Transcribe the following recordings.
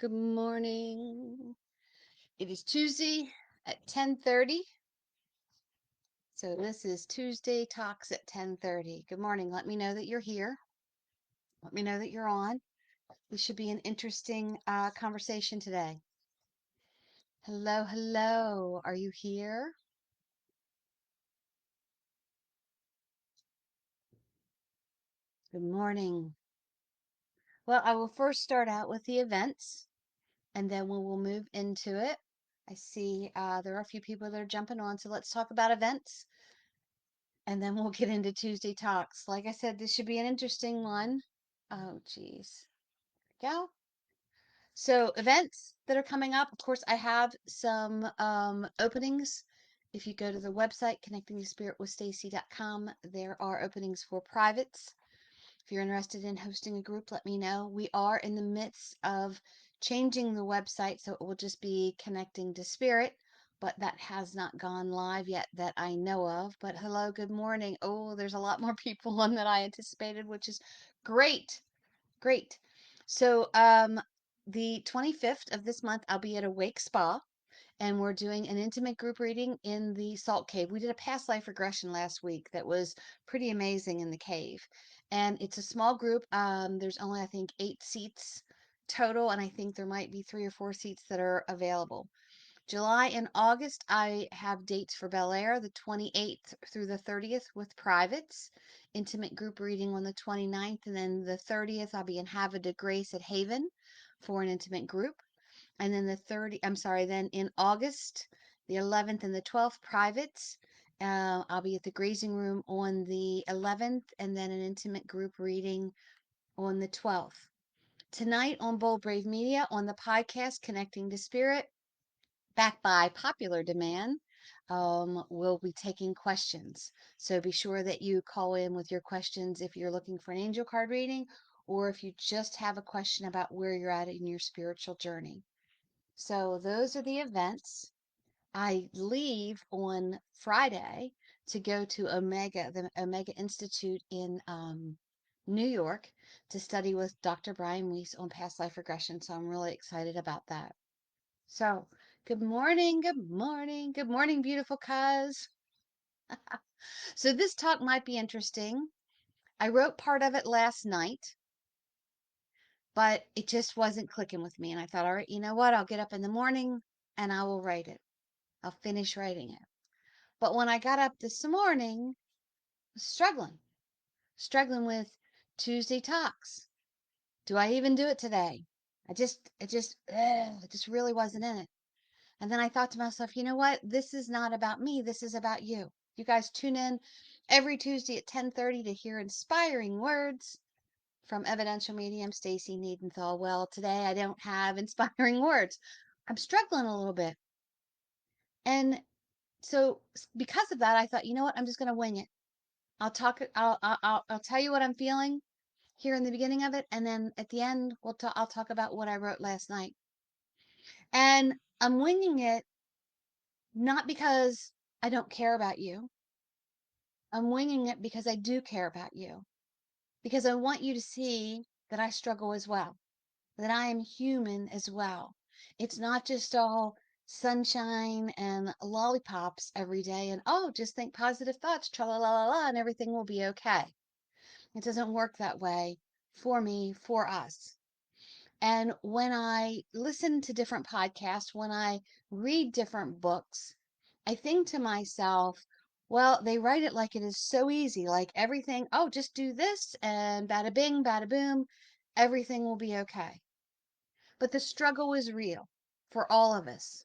Good morning. It is Tuesday at 10:30. So this is Tuesday Talks at 10:30. Good morning. Let me know that you're here. Let me know that you're on. This should be an interesting conversation today. Hello, hello. Are you here? Good morning. Well, I will first start out with the events and then we will move into it. I see there are a few people that are jumping on, so let's talk about events. And then we'll get into Tuesday talks. Like I said, this should be an interesting one. Oh, geez. Go. So, events that are coming up. Of course, I have some openings. If you go to the website, connectingthespiritwithstacy.com, there are openings for privates. If you're interested in hosting a group, let me know. We are in the midst of changing the website, so it will just be Connecting to Spirit, but that has not gone live yet that I know of. But hello, good morning. Oh, there's a lot more people on than I anticipated, which is great. Great. So, the 25th of this month, I'll be at Awake Spa and we're doing an intimate group reading in the Salt Cave. We did a past life regression last week that was pretty amazing in the cave. And it's a small group. There's only, I think, 8 seats total, and I think there might be 3 or 4 seats that are available. July and August, I have dates for Bel Air, the 28th through the 30th with privates, intimate group reading on the 29th, and then the 30th, I'll be in Havre de Grace at Haven for an intimate group. And then then in August, the 11th and the 12th, privates. I'll be at the grazing room on the 11th and then an intimate group reading on the 12th. Tonight on Bold Brave Media on the podcast Connecting to Spirit, backed by popular demand, we'll be taking questions. So be sure that you call in with your questions if you're looking for an angel card reading or if you just have a question about where you're at in your spiritual journey. So those are the events. I leave on Friday to go to the Omega Institute in New York to study with Dr. Brian Weiss on past life regression. So I'm really excited about that. So good morning, good morning, good morning, beautiful cuz. So this talk might be interesting. I wrote part of it last night, but it just wasn't clicking with me. And I thought, all right, you know what? I'll get up in the morning and I will write it. I'll finish writing it. But when I got up this morning, I was struggling with Tuesday talks. Do I even do it today? It just really wasn't in it. And then I thought to myself, you know what? This is not about me. This is about you. You guys tune in every Tuesday at 10:30 to hear inspiring words from evidential medium Stacy Needenthal. Well, today I don't have inspiring words. I'm struggling a little bit. And so because of that, I thought, you know what? I'm just going to wing it. I'll tell you what I'm feeling here in the beginning of it, and then at the end, I'll talk about what I wrote last night. And I'm winging it not because I don't care about you. I'm winging it because I do care about you. Because I want you to see that I struggle as well, that I am human as well. It's not just all sunshine and lollipops every day and oh, just think positive thoughts, tra la la la la, and everything will be okay. It doesn't work that way for me, for us. And when I listen to different podcasts, when I read different books, I think to myself, well, they write it like it is so easy, like everything, oh, just do this and bada bing, bada boom, everything will be okay. But the struggle is real for all of us.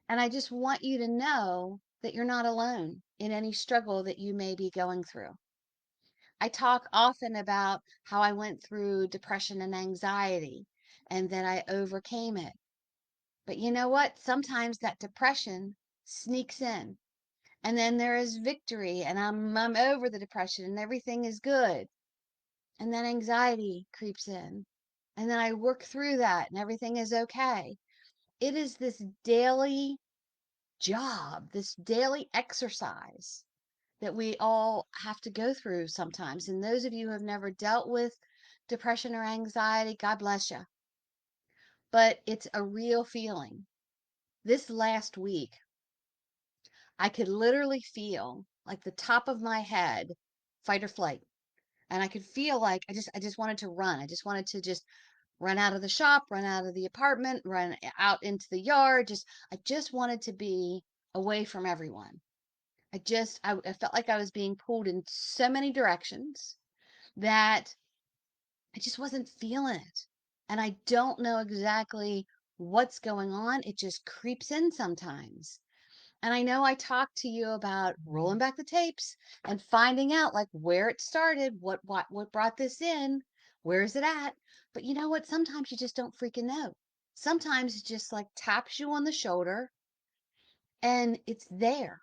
And I just want you to know that you're not alone in any struggle that you may be going through. I talk often about how I went through depression and anxiety and that I overcame it. But you know what? Sometimes that depression sneaks in. And then there is victory and I'm over the depression and everything is good. And then anxiety creeps in. And then I work through that and everything is okay. It is this daily job, this daily exercise that we all have to go through sometimes. And those of you who have never dealt with depression or anxiety, God bless you. but it's a real feeling. This last week, I could literally feel like the top of my head, fight or flight. And I could feel like I just wanted to run. I just wanted to just run out of the shop, run out of the apartment, run out into the yard. I just wanted to be away from everyone. I felt like I was being pulled in so many directions that I just wasn't feeling it. And I don't know exactly what's going on. It just creeps in sometimes. And I know I talked to you about rolling back the tapes and finding out like where it started, what brought this in, where is it at? But you know what? Sometimes you just don't freaking know. Sometimes it just like taps you on the shoulder and it's there.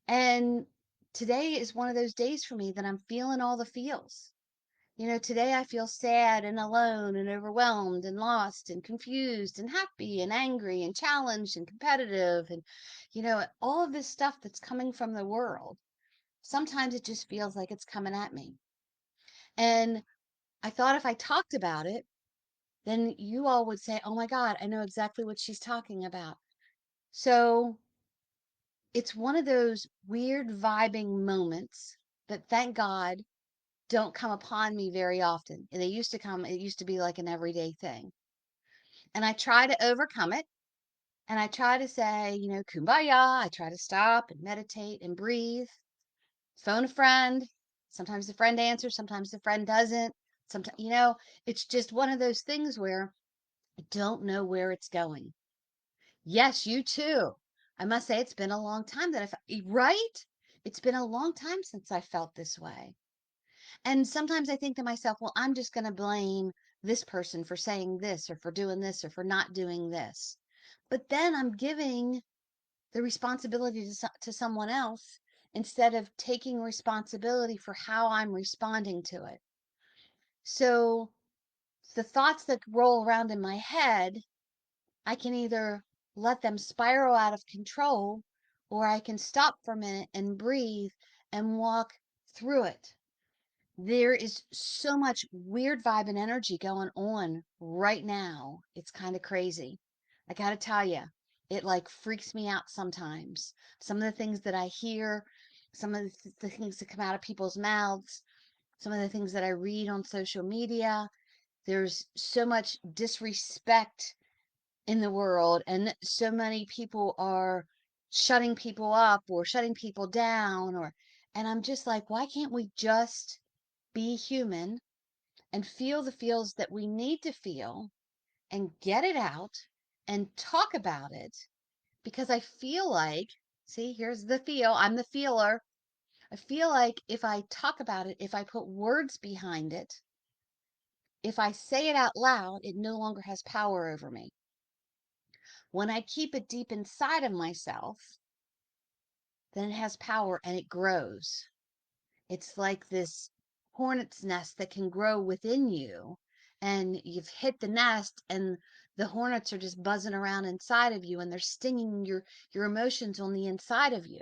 And today is one of those days for me that I'm feeling all the feels. Today I feel sad and alone and overwhelmed and lost and confused and happy and angry and challenged and competitive and, all of this stuff that's coming from the world. Sometimes it just feels like it's coming at me. And I thought if I talked about it, then you all would say, oh my God, I know exactly what she's talking about. So it's one of those weird vibing moments that thank God don't come upon me very often. And it used to be like an everyday thing. And I try to overcome it. And I try to say, kumbaya. I try to stop and meditate and breathe, phone a friend. Sometimes the friend answers, sometimes the friend doesn't. Sometimes, it's just one of those things where I don't know where it's going. Yes, you too. I must say, it's been a long time that I felt, right? It's been a long time since I felt this way. And sometimes I think to myself, well, I'm just going to blame this person for saying this or for doing this or for not doing this. But then I'm giving the responsibility to someone else instead of taking responsibility for how I'm responding to it. So the thoughts that roll around in my head, I can either let them spiral out of control or I can stop for a minute and breathe and walk through it. There is so much weird vibe and energy going on right now. It's kind of crazy. I got to tell you, it like freaks me out sometimes. Some of the things that I hear, some of the things that come out of people's mouths, some of the things that I read on social media. There's so much disrespect in the world, and so many people are shutting people up or shutting people down, and I'm just like, why can't we just be human and feel the feels that we need to feel and get it out and talk about it? Because I feel like, see, here's the feel. I'm the feeler. I feel like if I talk about it, if I put words behind it, if I say it out loud, it no longer has power over me. When I keep it deep inside of myself, then it has power and it grows. It's like this hornet's nest that can grow within you. And you've hit the nest and the hornets are just buzzing around inside of you and they're stinging your emotions on the inside of you.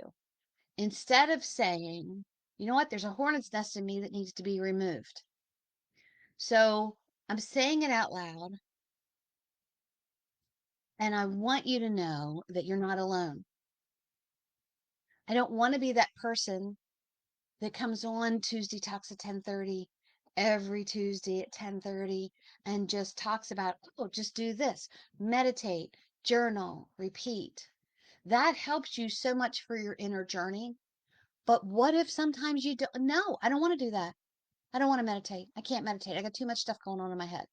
Instead of saying, you know what, there's a hornet's nest in me that needs to be removed. So I'm saying it out loud and I want you to know that you're not alone. I don't want to be that person that comes on Tuesday Talks at 10:30 every Tuesday at 10:30 and just talks about, oh, just do this, meditate, journal, repeat. That helps you so much for your inner journey. But what if sometimes you don't? No, I don't want to do that. I don't want to meditate. I can't meditate. I got too much stuff going on in my head.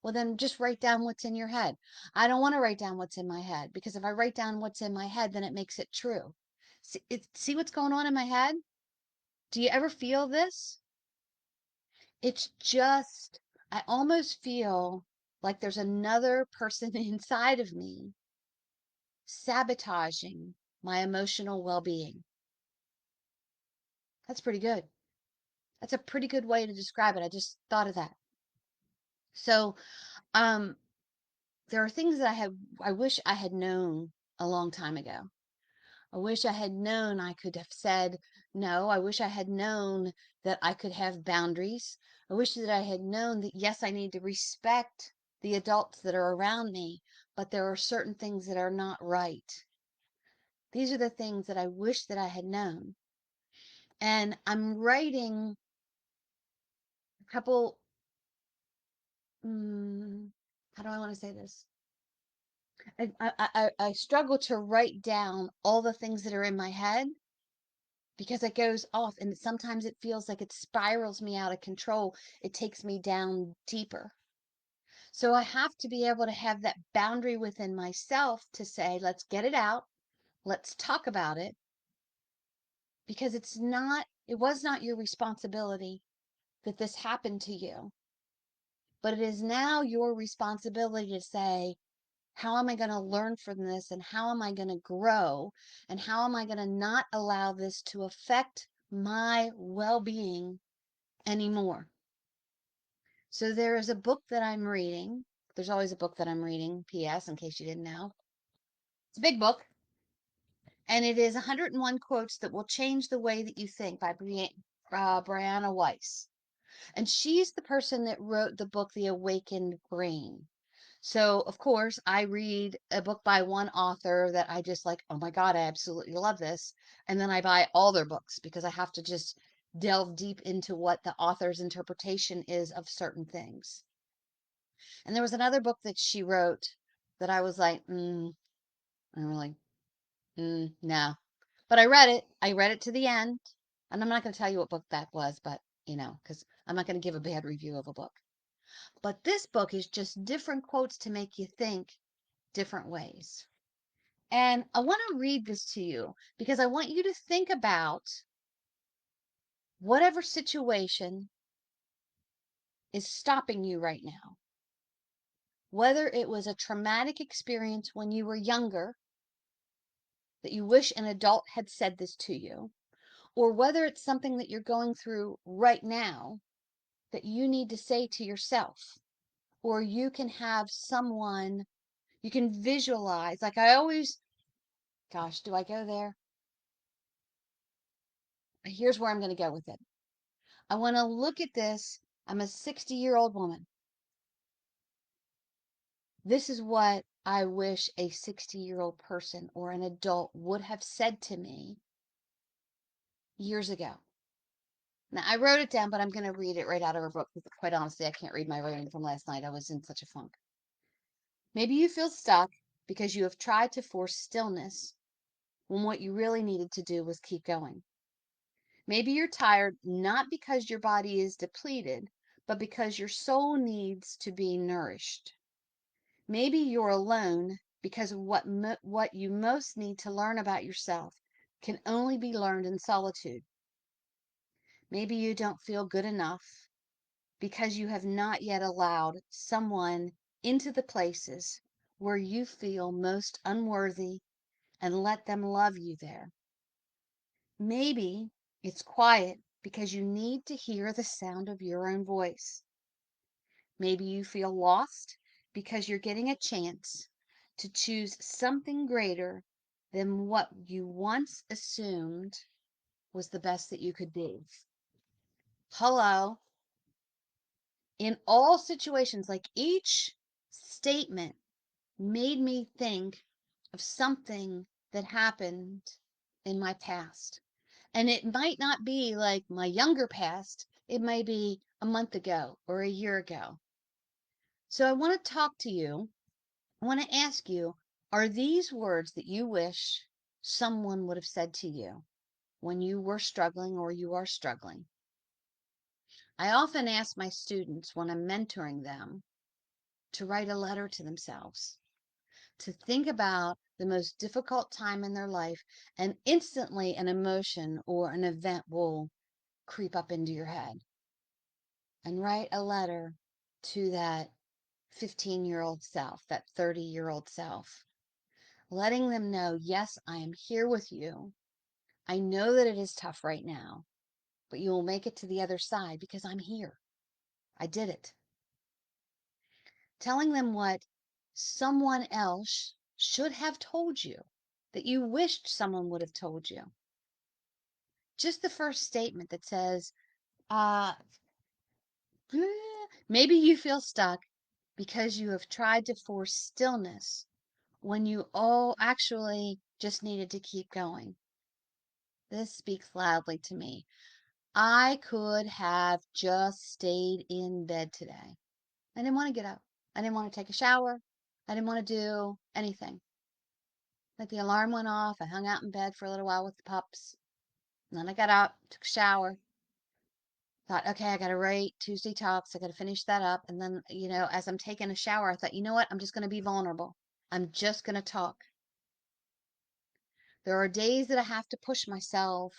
Well, then just write down what's in your head. I don't want to write down what's in my head because if I write down what's in my head, then it makes it true. See what's going on in my head? Do you ever feel this? It's just, I almost feel like there's another person inside of me sabotaging my emotional well being. That's pretty good. That's a pretty good way to describe it. I just thought of that. So, um, there are things that I wish I had known a long time ago. I wish I had known I could have said no. I wish I had known that I could have boundaries. I wish that I had known that, yes, I need to respect the adults that are around me, but there are certain things that are not right. These are the things that I wish that I had known. And I'm writing a couple, how do I want to say this? I struggle to write down all the things that are in my head because it goes off and sometimes it feels like it spirals me out of control. It takes me down deeper. So I have to be able to have that boundary within myself to say, let's get it out. Let's talk about it because it was not your responsibility that this happened to you, but it is now your responsibility to say, how am I going to learn from this and how am I going to grow and how am I going to not allow this to affect my well-being anymore? So there is a book that I'm reading. There's always a book that I'm reading, P.S., in case you didn't know. It's a big book, and it is 101 Quotes That Will Change the Way That You Think by Brianna Weiss. And she's the person that wrote the book, The Awakened Brain. So, of course, I read a book by one author that I just like, oh my God, I absolutely love this. And then I buy all their books because I have to just delve deep into what the author's interpretation is of certain things. And there was another book that she wrote that I was like, I'm really, no. But I read it. I read it to the end. And I'm not going to tell you what book that was, but, because I'm not going to give a bad review of a book. But this book is just different quotes to make you think different ways. And I want to read this to you because I want you to think about whatever situation is stopping you right now. Whether it was a traumatic experience when you were younger that you wish an adult had said this to you, or whether it's something that you're going through right now that you need to say to yourself, or you can have someone, you can visualize. Like I always, gosh, do I go there? Here's where I'm going to go with it. I want to look at this. I'm a 60-year-old woman. This is what I wish a 60-year-old person or an adult would have said to me years ago. Now, I wrote it down, but I'm going to read it right out of her book because, quite honestly, I can't read my writing from last night. I was in such a funk. Maybe you feel stuck because you have tried to force stillness when what you really needed to do was keep going. Maybe you're tired not because your body is depleted, but because your soul needs to be nourished. Maybe you're alone because what you most need to learn about yourself can only be learned in solitude. Maybe you don't feel good enough because you have not yet allowed someone into the places where you feel most unworthy and let them love you there. Maybe it's quiet because you need to hear the sound of your own voice. Maybe you feel lost because you're getting a chance to choose something greater than what you once assumed was the best that you could be. Hello. In all situations, like each statement made me think of something that happened in my past. And it might not be like my younger past, it may be a month ago or a year ago. So I want to talk to you. I want to ask you, are these words that you wish someone would have said to you when you were struggling or you are struggling? I often ask my students when I'm mentoring them to write a letter to themselves, to think about the most difficult time in their life, and instantly an emotion or an event will creep up into your head. And write a letter to that 15-year-old self, that 30-year-old self, letting them know, yes, I am here with you. I know that it is tough right now, but you will make it to the other side because I'm here. I did it. Telling them what someone else should have told you, that you wished someone would have told you. Just the first statement that says, maybe you feel stuck because you have tried to force stillness when you all actually just needed to keep going. This speaks loudly to me. I could have just stayed in bed today. I didn't want to get up. I didn't want to take a shower. I didn't want to do anything. Like the alarm went off. I hung out in bed for a little while with the pups. And then I got up, took a shower, thought, okay, I got to write Tuesday Talks. I got to finish that up. And then, as I'm taking a shower, I thought, you know what? I'm just going to be vulnerable. I'm just going to talk. There are days that I have to push myself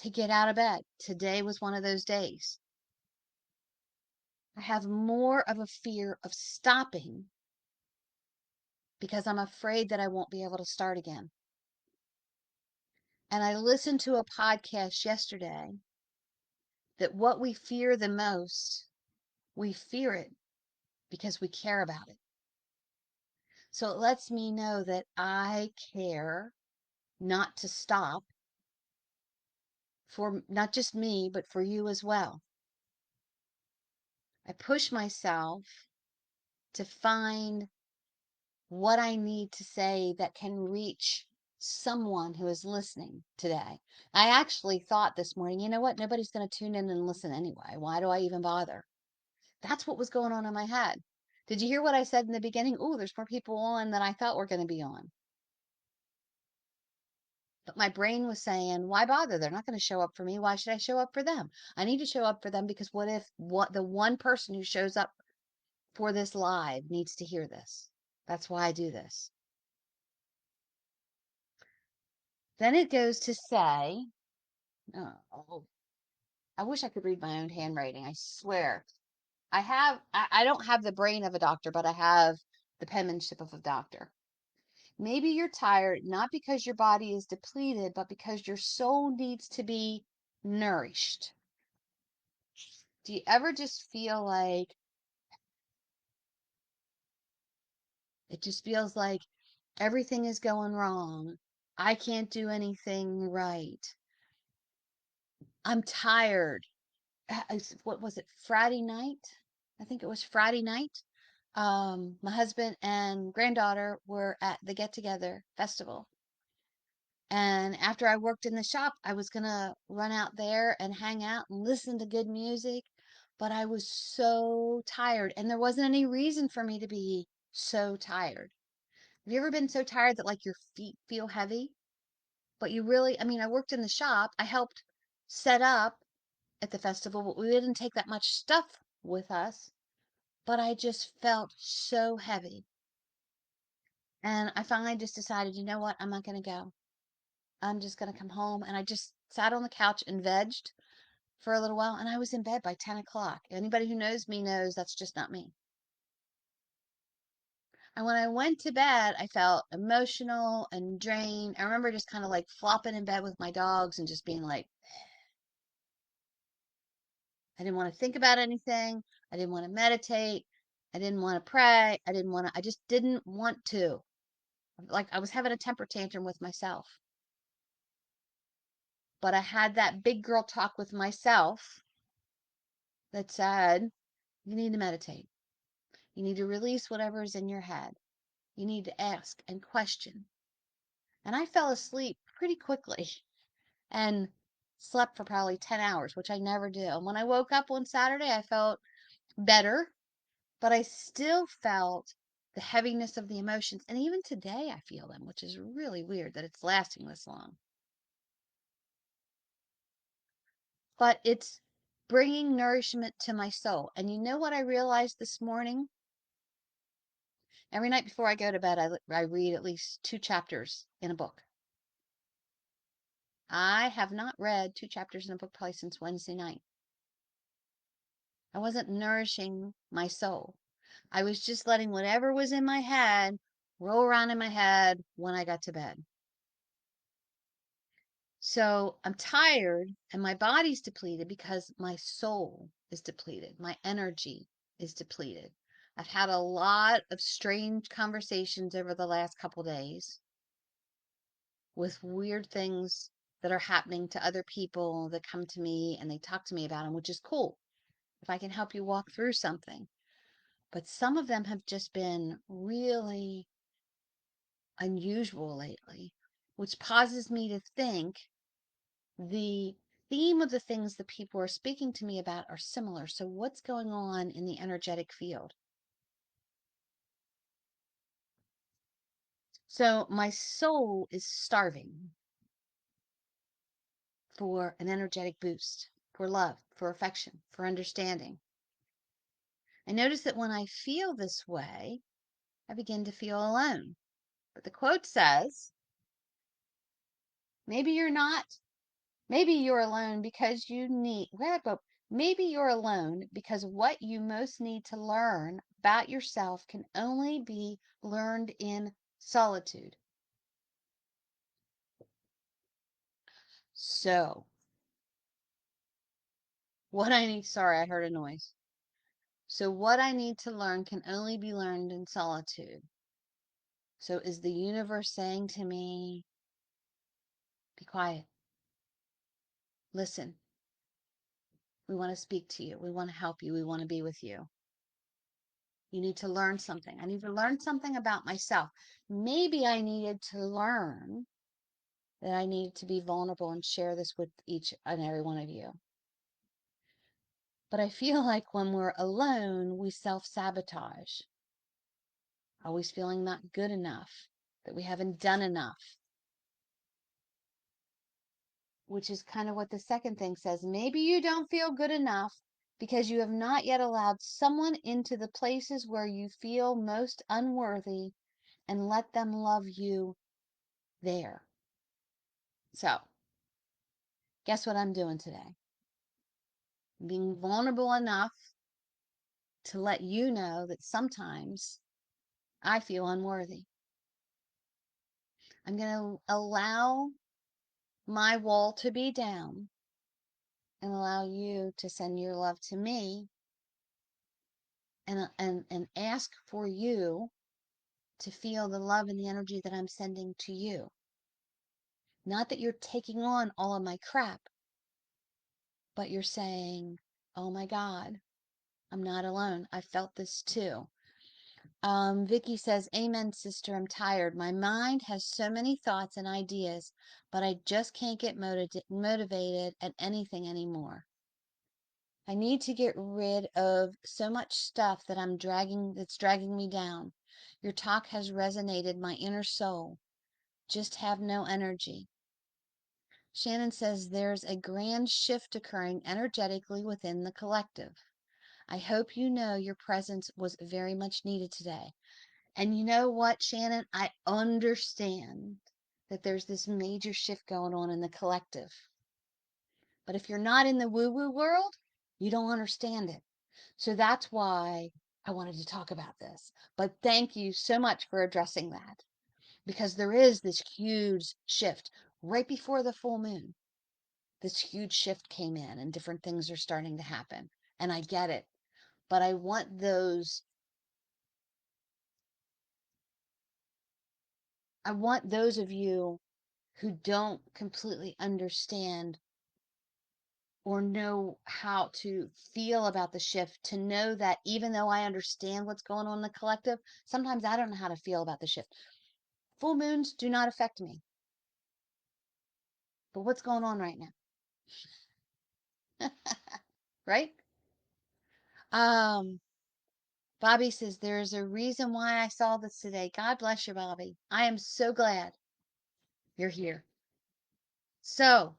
to get out of bed. Today was one of those days. I have more of a fear of stopping because I'm afraid that I won't be able to start again. And I listened to a podcast yesterday that what we fear the most, we fear it because we care about it. So it lets me know that I care not to stop for not just me, but for you as well. I push myself to find what I need to say that can reach someone who is listening today. I actually thought this morning, you know what? Nobody's going to tune in and listen anyway. Why do I even bother? That's what was going on in my head. Did you hear what I said in the beginning? Oh, there's more people on than I thought were going to be on. But my brain was saying, why bother? They're not going to show up for me. Why should I show up for them? I need to show up for them because what if the one person who shows up for this live needs to hear this? That's why I do this. Then it goes to say, oh, I wish I could read my own handwriting. I swear. I don't have the brain of a doctor, but I have the penmanship of a doctor. Maybe you're tired, not because your body is depleted, but because your soul needs to be nourished. Do you ever just feel like it just feels like everything is going wrong? I can't do anything right. I'm tired. What was it, Friday night? I think it was Friday night. My husband and granddaughter were at the Get Together Festival. And after I worked in the shop, I was going to run out there and hang out and listen to good music. But I was so tired, and there wasn't any reason for me to be so tired. Have you ever been so tired that like your feet feel heavy? But you really, I mean, I worked in the shop. I helped set up at the festival, but we didn't take that much stuff with us. But I just felt so heavy. And I finally just decided, you know what? I'm not going to go. I'm just going to come home. And I just sat on the couch and vegged for a little while. And I was in bed by 10 o'clock. Anybody who knows me knows that's just not me. And when I went to bed, I felt emotional and drained. I remember just kind of like flopping in bed with my dogs and just being like, I didn't want to think about anything. I didn't want to meditate. I didn't want to pray. I just didn't want to. Like I was having a temper tantrum with myself. But I had that big girl talk with myself that said, you need to meditate. You need to release whatever is in your head. You need to ask and question. And I fell asleep pretty quickly and slept for probably 10 hours, which I never do. And when I woke up on Saturday, I felt better, but I still felt the heaviness of the emotions. And even today, I feel them, which is really weird that it's lasting this long. But it's bringing nourishment to my soul. And you know what I realized this morning? Every night before I go to bed, I read at least 2 chapters in a book. I have not read 2 chapters in a book probably since Wednesday night. I wasn't nourishing my soul. I was just letting whatever was in my head roll around in my head when I got to bed. So I'm tired and my body's depleted because my soul is depleted. My energy is depleted. I've had a lot of strange conversations over the last couple days with weird things that are happening to other people that come to me and they talk to me about them, which is cool if I can help you walk through something. but some of them have just been really unusual lately, which causes me to think the theme of the things that people are speaking to me about are similar. So, what's going on in the energetic field? So, my soul is starving for an energetic boost, for love, for affection, for understanding. I notice that when I feel this way, I begin to feel alone. But the quote says, maybe you're not. Maybe you're alone because you need, maybe you're alone because what you most need to learn about yourself can only be learned in solitude. So, sorry, I heard a noise. So, what I need to learn can only be learned in solitude. So, is the universe saying to me, be quiet, listen, we want to speak to you, we want to help you, we want to be with you. You need to learn something. I need to learn something about myself. Maybe I needed to learn that I needed to be vulnerable and share this with each and every one of you. But I feel like when we're alone, we self sabotage, always feeling not good enough, that we haven't done enough, which is kind of what the second thing says. Maybe you don't feel good enough because you have not yet allowed someone into the places where you feel most unworthy and let them love you there. So, guess what I'm doing today? Being vulnerable enough to let you know that sometimes I feel unworthy. I'm going to allow my wall to be down and allow you to send your love to me and ask for you to feel the love and the energy that I'm sending to you. Not that you're taking on all of my crap, but you're saying, oh my God, I'm not alone. I felt this too. Vicky says, amen, sister. I'm tired. My mind has so many thoughts and ideas, but I just can't get motivated at anything anymore. I need to get rid of so much stuff that's dragging me down. Your talk has resonated my inner soul. Just have no energy. Shannon says there's a grand shift occurring energetically within the collective. I hope you know your presence was very much needed today. And you know what, Shannon? I understand that there's this major shift going on in the collective. But if you're not in the woo woo world, you don't understand it. So that's why I wanted to talk about this. But thank you so much for addressing that because there is this huge shift right before the full moon. This huge shift came in and different things are starting to happen. And I get it. But I want those of you who don't completely understand or know how to feel about the shift to know that even though I understand what's going on in the collective, sometimes I don't know how to feel about the shift. Full moons do not affect me. But what's going on right now? Right? Um, Bobby says there's a reason why I saw this today. God bless you, Bobby. I am so glad you're here. So,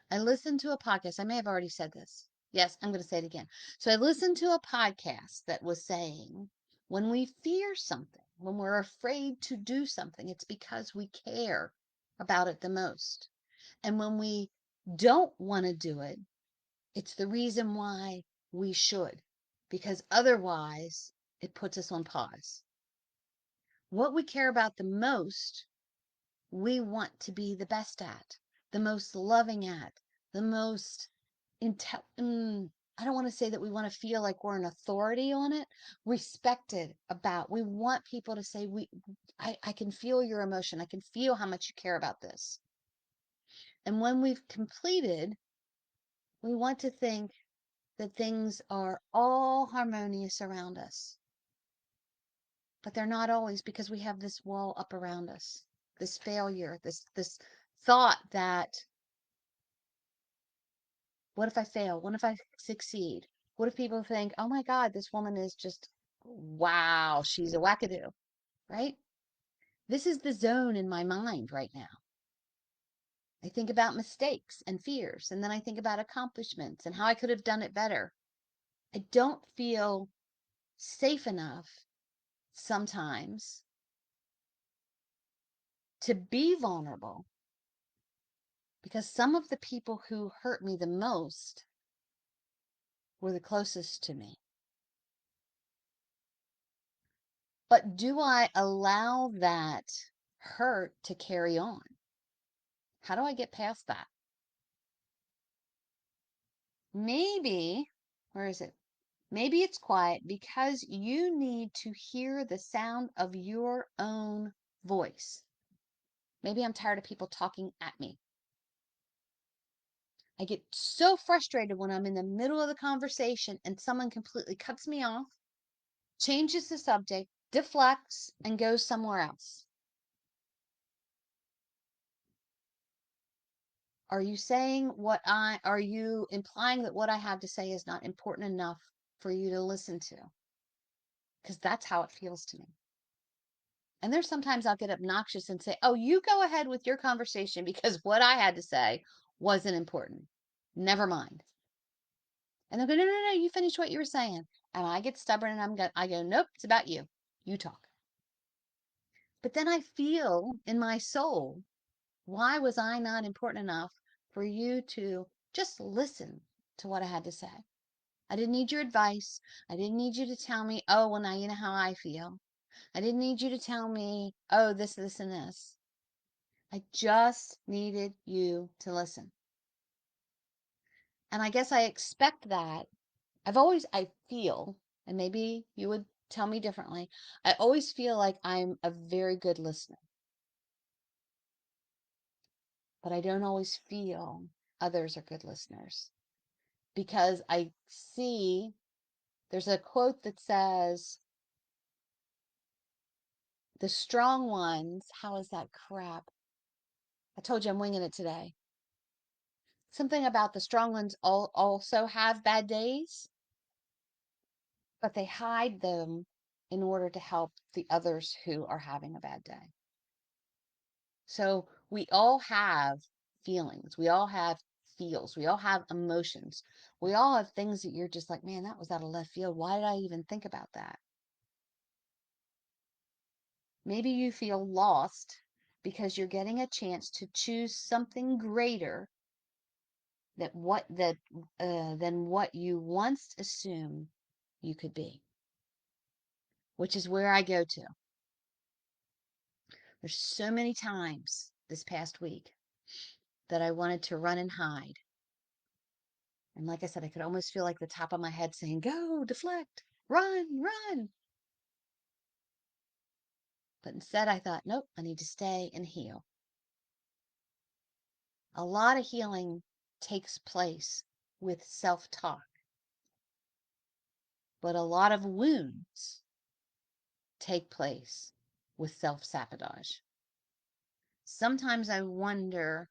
I listened to a podcast. I may have already said this. Yes, I'm going to say it again. So I listened to a podcast that was saying when we fear something, when we're afraid to do something, it's because we care about it the most. And when we don't want to do it, it's the reason why we should, because otherwise it puts us on pause. What we care about the most we want to be the best at, the most loving at, the most I don't want to say that we want to feel like we're an authority on it, respected about. We want people to say, I can feel your emotion. I can feel how much you care about this. And when we've completed, we want to think that things are all harmonious around us. but they're not always, because we have this wall up around us, this failure, this thought that, what if I fail? What if I succeed? What if people think, oh my God, this woman is just, wow, she's a wackadoo, right? This is the zone in my mind right now. I think about mistakes and fears, and then I think about accomplishments and how I could have done it better. I don't feel safe enough sometimes to be vulnerable, because some of the people who hurt me the most were the closest to me. But do I allow that hurt to carry on? How do I get past that? Maybe, where is it? Maybe it's quiet because you need to hear the sound of your own voice. Maybe I'm tired of people talking at me. I get so frustrated when I'm in the middle of the conversation and someone completely cuts me off, changes the subject, deflects, and goes somewhere else. Are you are you implying that what I have to say is not important enough for you to listen to? Because that's how it feels to me. And there's sometimes I'll get obnoxious and say, oh, you go ahead with your conversation because what I had to say wasn't important. Never mind. And they'll go, no, no, no, you finish what you were saying. And I get stubborn and I go, nope, it's about you. You talk. But then I feel in my soul, why was I not important enough for you to just listen to what I had to say? I didn't need your advice. I didn't need you to tell me, oh, well, now you know how I feel. I didn't need you to tell me, oh, this, and this. I just needed you to listen. And I guess I expect that. I feel, and maybe you would tell me differently, I always feel like I'm a very good listener, but I don't always feel others are good listeners, because I see there's a quote that says, the strong ones, how is that crap? I told you I'm winging it today. Something about the strong ones also have bad days, but they hide them in order to help the others who are having a bad day. So we all have feelings. We all have feels. We all have emotions. We all have things that you're just like, man, that was out of left field. Why did I even think about that? Maybe you feel lost because you're getting a chance to choose something greater than what you once assumed you could be, which is where I go to. There's so many times this past week that I wanted to run and hide. And like I said, I could almost feel like the top of my head saying, go, deflect, run, run. But instead, I thought, nope, I need to stay and heal. A lot of healing takes place with self talk, but a lot of wounds take place with self sabotage. Sometimes I wonder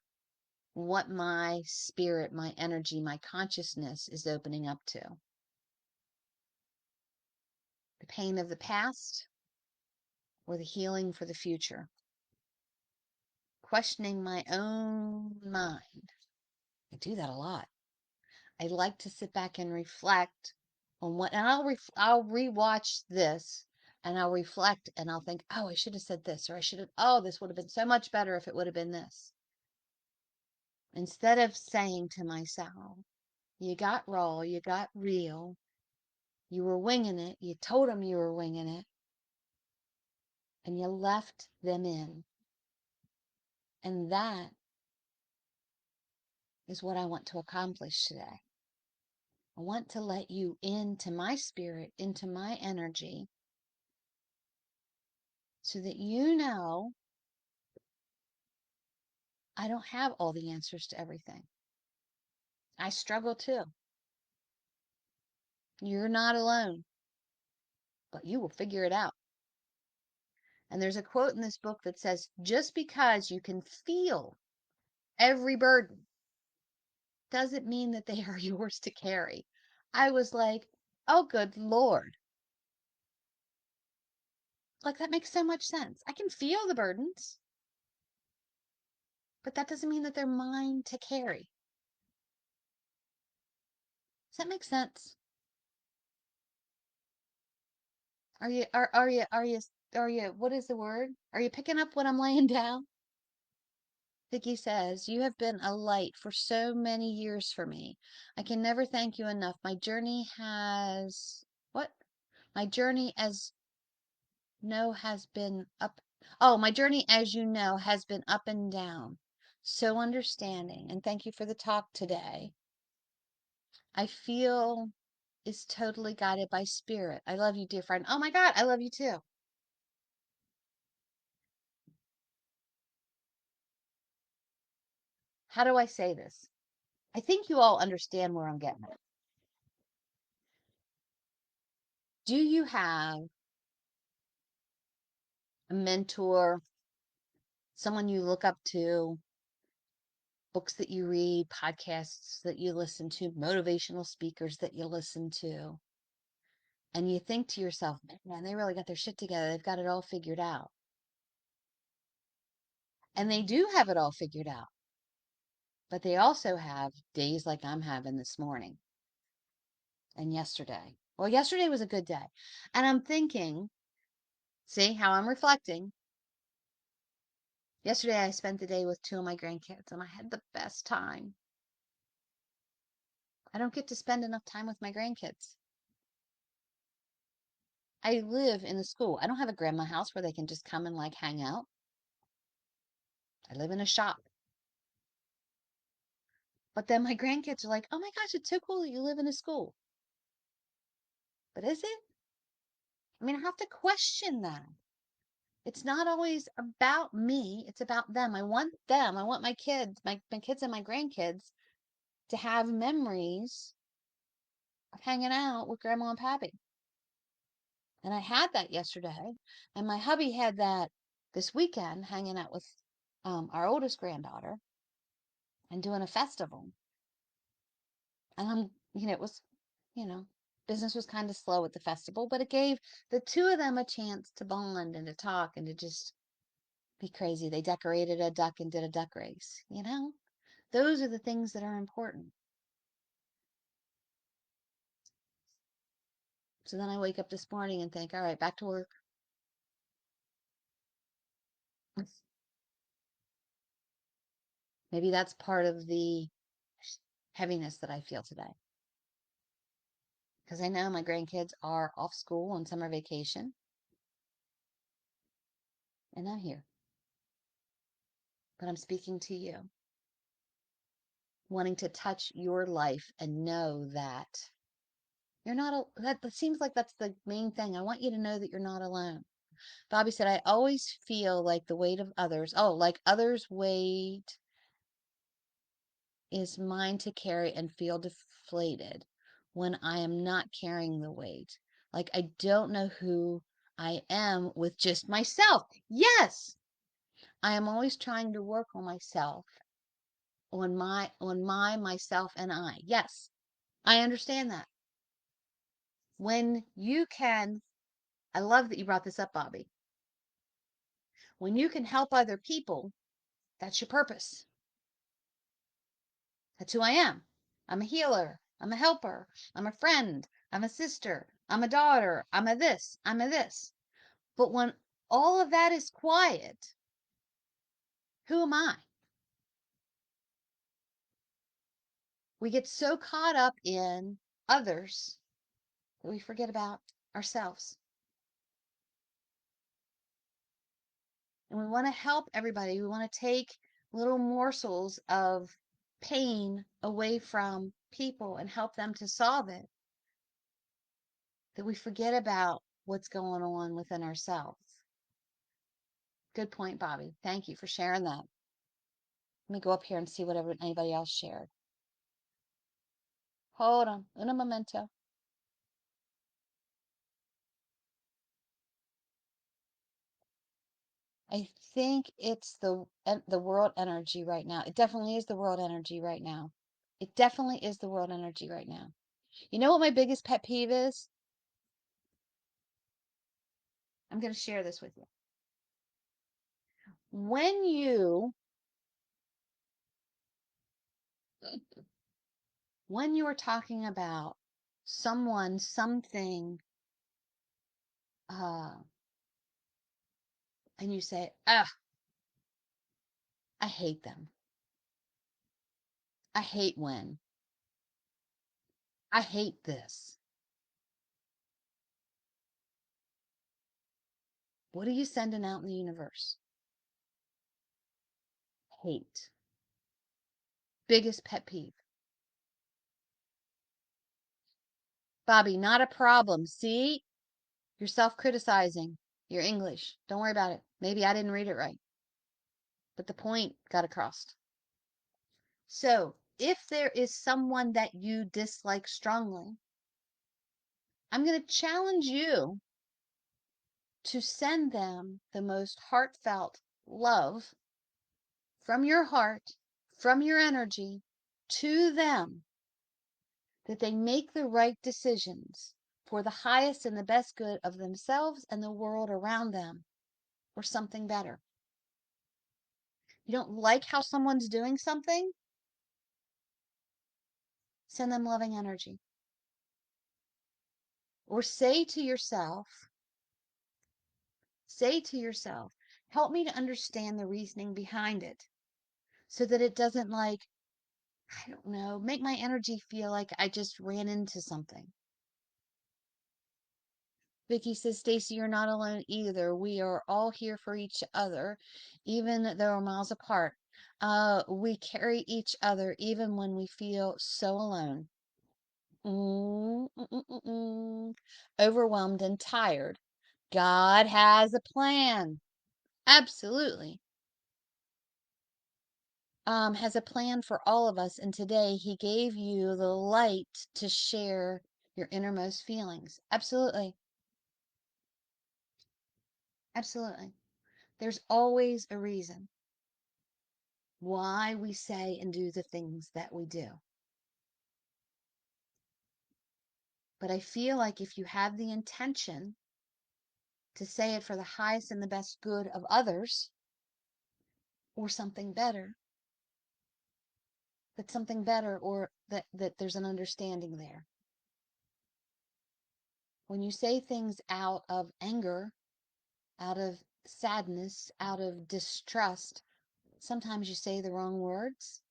what my spirit, my energy, my consciousness is opening up to. The pain of the past or the healing for the future. Questioning my own mind. I do that a lot. I like to sit back and reflect on what, and I'll rewatch this and I'll reflect and I'll think, oh, I should have said this, or oh, this would have been so much better if it would have been this. Instead of saying to myself, you got raw, you got real, you were winging it, you told them you were winging it, and you left them in. And that is what I want to accomplish today. I want to let you into my spirit, into my energy, so that you know I don't have all the answers to everything. I struggle too. You're not alone, but you will figure it out. And there's a quote in this book that says, just because you can feel every burden doesn't mean that they are yours to carry. I was like, oh, good Lord. Like, that makes so much sense. I can feel the burdens, but that doesn't mean that they're mine to carry. Does that make sense? Are you, what is the word? Are you picking up what I'm laying down? Vicky says, you have been a light for so many years for me. I can never thank you enough. What? My journey as know has been up. Oh, my journey, as you know, has been up and down. So understanding. And thank you for the talk today. I feel is totally guided by spirit. I love you, dear friend. Oh my God, I love you too. How do I say this? I think you all understand where I'm getting at. Do you have a mentor, someone you look up to, books that you read, podcasts that you listen to, motivational speakers that you listen to, and you think to yourself, man, they really got their shit together. They've got it all figured out. And they do have it all figured out. But they also have days like I'm having this morning and yesterday. Well, yesterday was a good day. And I'm thinking, see how I'm reflecting. Yesterday, I spent the day with two of my grandkids and I had the best time. I don't get to spend enough time with my grandkids. I live in the school. I don't have a grandma house where they can just come and like hang out. I live in a shop. But then my grandkids are like, oh my gosh, it's so cool that you live in a school. But is it? I mean, I have to question that. It's not always about me, it's about them. I want them, I want my kids, my kids and my grandkids to have memories of hanging out with grandma and pappy. And I had that yesterday. And my hubby had that this weekend hanging out with our oldest granddaughter and doing a festival. And it was, you know, business was kind of slow at the festival, but it gave the two of them a chance to bond and to talk and to just be crazy. They decorated a duck and did a duck race, you know? Those are the things that are important. So then I wake up this morning and think, all right, back to work. Maybe that's part of the heaviness that I feel today. Because I know my grandkids are off school on summer vacation, and I'm here. But I'm speaking to you, wanting to touch your life and know that you're not, that seems like that's the main thing. I want you to know that you're not alone. Bobby said, I always feel like the weight of others, like others' weight is mine to carry and feel deflated when I am not carrying the weight. Like I don't know who I am with just myself. Yes, I am always trying to work on myself, on my myself and I. Yes, I understand that. When you can, I love that you brought this up, Bobby. When you can help other people, that's your purpose. That's who I am. I'm a healer. I'm a helper. I'm a friend. I'm a sister. I'm a daughter. I'm a this. I'm a this. But when all of that is quiet, who am I? We get so caught up in others that we forget about ourselves. And we want to help everybody. We want to take little morsels of pain away from people and help them to solve it, that we forget about what's going on within ourselves. Good point, Bobby. Thank you for sharing that. Let me go up here and see whatever anybody else shared. Hold on. Un momento. I think it's the world energy right now. It definitely is the world energy right now. It definitely is the world energy right now. You know what my biggest pet peeve is? I'm going to share this with you. When you are talking about someone, something, uh, and you say, "Ah, I hate them. I hate when. I hate this." What are you sending out in the universe? Hate. Biggest pet peeve. Bobby, not a problem. See, you're self-criticizing. Your English. Don't worry about it. Maybe I didn't read it right, but the point got across. So, if there is someone that you dislike strongly, I'm going to challenge you to send them the most heartfelt love from your heart, from your energy to them, that they make the right decisions for the highest and the best good of themselves and the world around them, or something better. You don't like how someone's doing something? Send them loving energy. Or say to yourself, help me to understand the reasoning behind it so that it doesn't, like, I don't know, make my energy feel like I just ran into something. Vicky says, Stacy, you're not alone either. We are all here for each other, even though we're miles apart. We carry each other even when we feel so alone. Mm, mm, mm, mm, mm. Overwhelmed and tired. God has a plan. Absolutely. Has a plan for all of us. And today he gave you the light to share your innermost feelings. Absolutely. Absolutely. There's always a reason why we say and do the things that we do. But I feel like if you have the intention to say it for the highest and the best good of others, or something better, that something better, or that there's an understanding there. When you say things out of anger, out of sadness, out of distrust, sometimes you say the wrong words,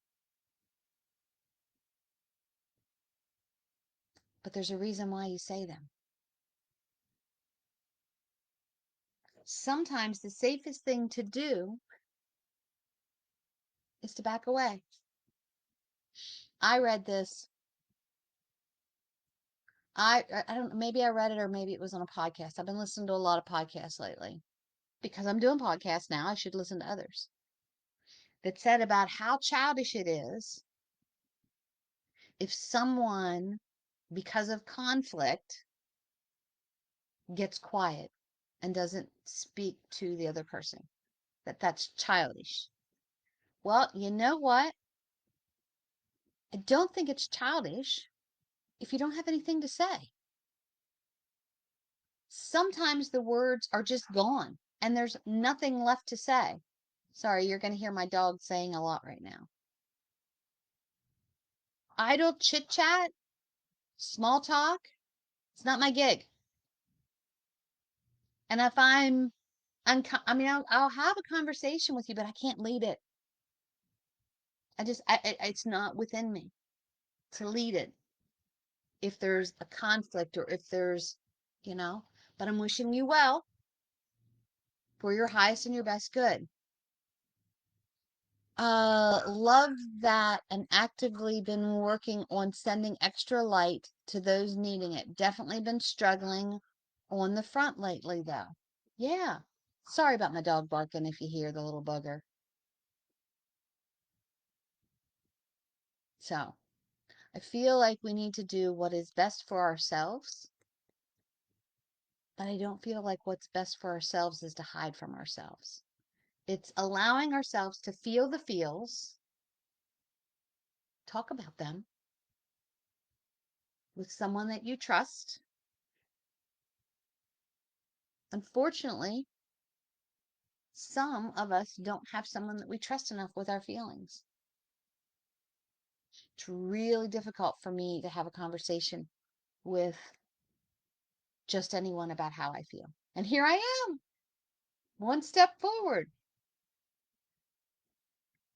but there's a reason why you say them. Sometimes the safest thing to do is to back away. I read this. I don't know, maybe I read it or maybe it was on a podcast. I've been listening to a lot of podcasts lately because I'm doing podcasts now. I should listen to others that said about how childish it is if someone, because of conflict, gets quiet and doesn't speak to the other person. That's childish. Well, you know what? I don't think it's childish if you don't have anything to say. Sometimes the words are just gone and there's nothing left to say. Sorry, you're going to hear my dog saying a lot right now. Idle chit chat, small talk, it's not my gig. And if I'll have a conversation with you, but I can't lead it. It's not within me to lead it if there's a conflict or if there's, you know, but I'm wishing you well for your highest and your best good. Love that and actively been working on sending extra light to those needing it. Definitely been struggling on the front lately, though. Yeah. Sorry about my dog barking if you hear the little bugger. So, I feel like we need to do what is best for ourselves, but I don't feel like what's best for ourselves is to hide from ourselves. It's allowing ourselves to feel the feels, talk about them with someone that you trust. Unfortunately, some of us don't have someone that we trust enough with our feelings. It's really difficult for me to have a conversation with just anyone about how I feel. And here I am, one step forward,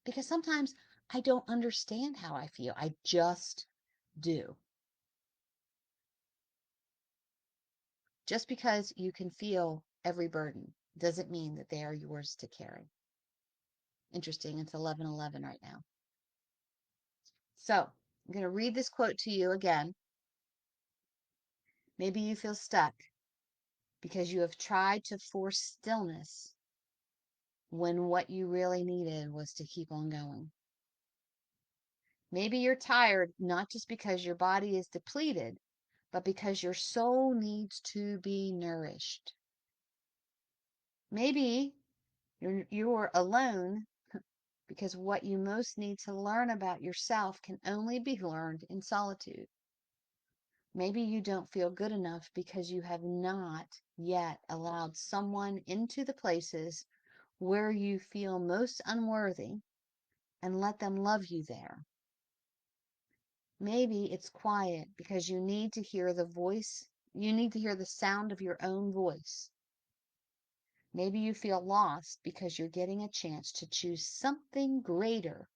because sometimes I don't understand how I feel. I just do. Just because you can feel every burden doesn't mean that they are yours to carry. Interesting. It's 11:11 right now. So I'm going to read this quote to you again. Maybe you feel stuck because you have tried to force stillness when what you really needed was to keep on going. Maybe you're tired not just because your body is depleted, but because your soul needs to be nourished. Maybe you're alone because what you most need to learn about yourself can only be learned in solitude. Maybe you don't feel good enough because you have not yet allowed someone into the places where you feel most unworthy and let them love you there. Maybe it's quiet because you need to hear the sound of your own voice. Maybe you feel lost because you're getting a chance to choose something greater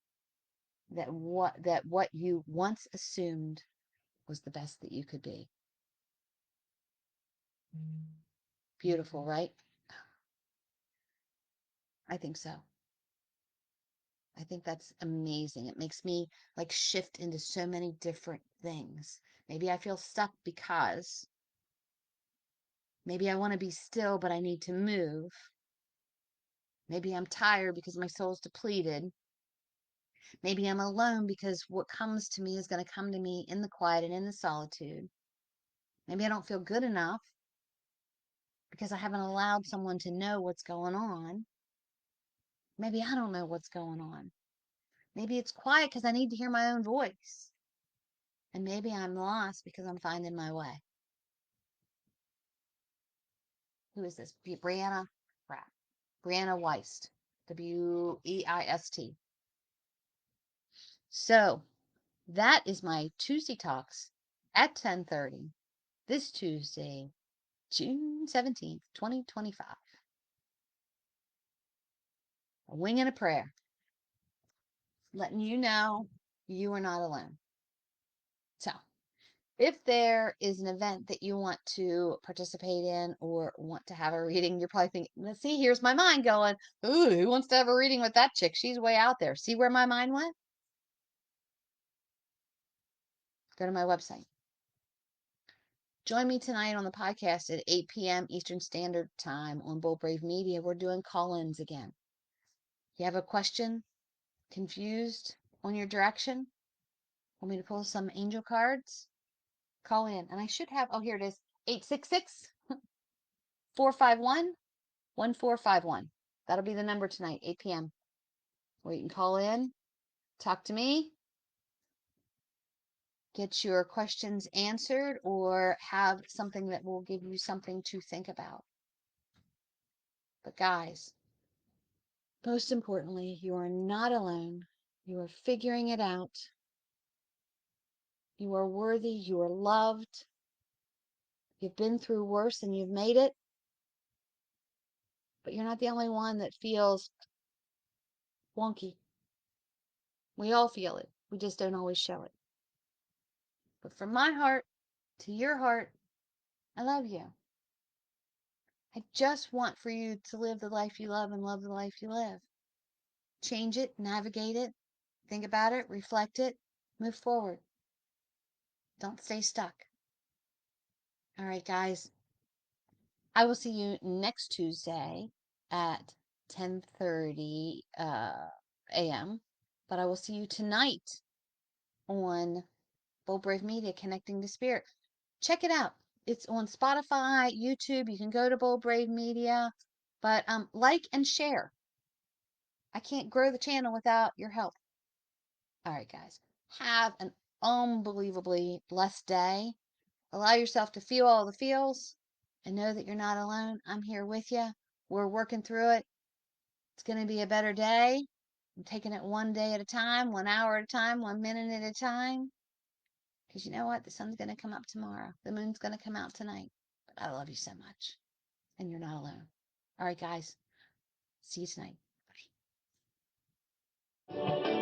that what you once assumed was the best that you could be. Beautiful, right? I think so. I think that's amazing. It makes me like shift into so many different things. Maybe I feel stuck because maybe I want to be still, but I need to move. Maybe I'm tired because my soul's depleted. Maybe I'm alone because what comes to me is going to come to me in the quiet and in the solitude. Maybe I don't feel good enough because I haven't allowed someone to know what's going on. Maybe I don't know what's going on. Maybe it's quiet because I need to hear my own voice. And maybe I'm lost because I'm finding my way. Who is this? Brianna? Crap. Brianna Weist. Weist. So that is my Tuesday Talks at 10:30 this Tuesday, June 17th, 2025. A wing and a prayer, letting you know you are not alone. So if there is an event that you want to participate in or want to have a reading, you're probably thinking, let's see, here's my mind going, ooh, who wants to have a reading with that chick? She's way out there. See where my mind went? Go to my website. Join me tonight on the podcast at 8 p.m. Eastern Standard Time on Bold Brave Media. We're doing call-ins again. You have a question, confused on your direction? Want me to pull some angel cards? Call in. And I should have, oh, here it is, 866 451 1451. That'll be the number tonight, 8 p.m. where you can call in, talk to me, get your questions answered, or have something that will give you something to think about. But guys, most importantly, you are not alone. You are figuring it out. You are worthy. You are loved. You've been through worse and you've made it. But you're not the only one that feels wonky. We all feel it. We just don't always show it. But from my heart to your heart, I love you. I just want for you to live the life you love and love the life you live. Change it, navigate it, think about it, reflect it, move forward. Don't stay stuck. All right, guys. I will see you next Tuesday at 10:30 a.m. But I will see you tonight on Bold Brave Media, Connecting the Spirit. Check it out. It's on Spotify, YouTube. You can go to Bold Brave Media, but like and share. I can't grow the channel without your help. All right, guys. Have an unbelievably blessed day. Allow yourself to feel all the feels and know that you're not alone. I'm here with you. We're working through it. It's going to be a better day. I'm taking it one day at a time, 1 hour at a time, 1 minute at a time. Because you know what? The sun's going to come up tomorrow. The moon's going to come out tonight. But I love you so much. And you're not alone. All right, guys. See you tonight. Bye.